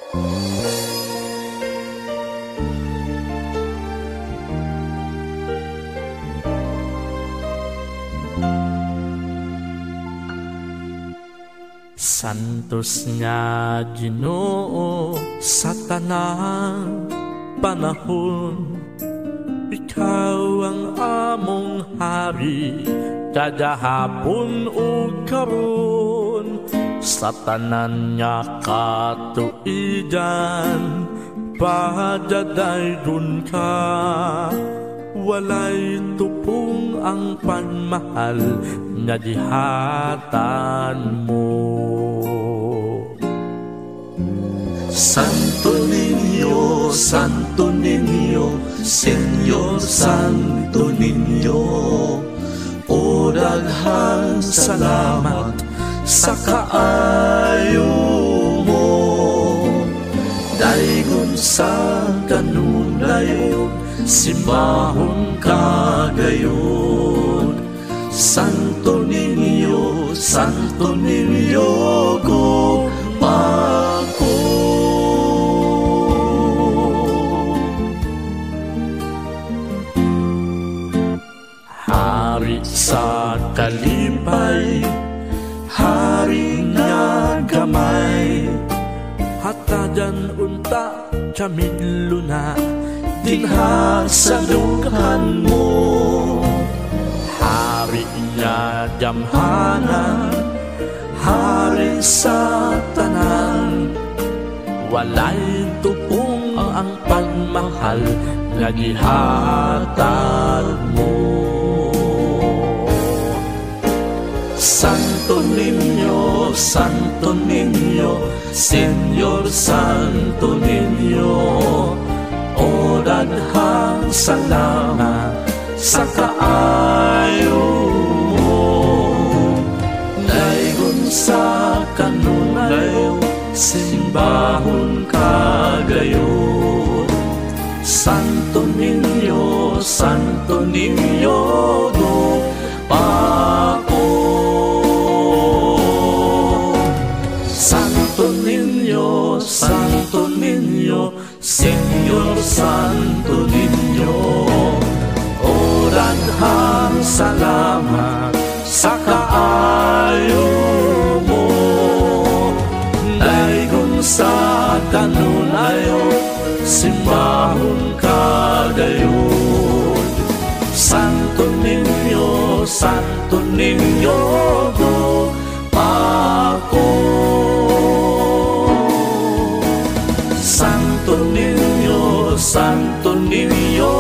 Santos nga Ginoo sa tanang panahon, ikaw ang among hari, kada hapon o karon. Sa tanan nga katuigan, padadaygon ka, walay tupong ang panmahal nga dihatan mo. Santo Niño, Santo Niño, Señor Santo Niño, o daghang salamat sa kaayo mo. Daygon sa kanunay, simbahon kagayon. Santo Niño, Santo Niño, go pako. Hari sa kalipay, hari nga gamay, hatadan unta kamiluna, dinha sa lughan mo. Hari nga damhanan, hari sa tanan, walay tupong ang pagmahal nga gihatag mo. Santo Niño, Santo Niño, Señor Santo Niño, o daghang salamat sa kaayo mo. Daygon sa kanunay, simbahon kagayon. Santo Niño, Santo Niño, go pako. Santo Niño, Santo Niño, Señor Santo Niño, o daghang salamat sa kaayo mo. Daygon sa kanunayo, simbahon kagayon. Santo Niño, Santo Niño, go pako. Santo Niño, Santo Niño,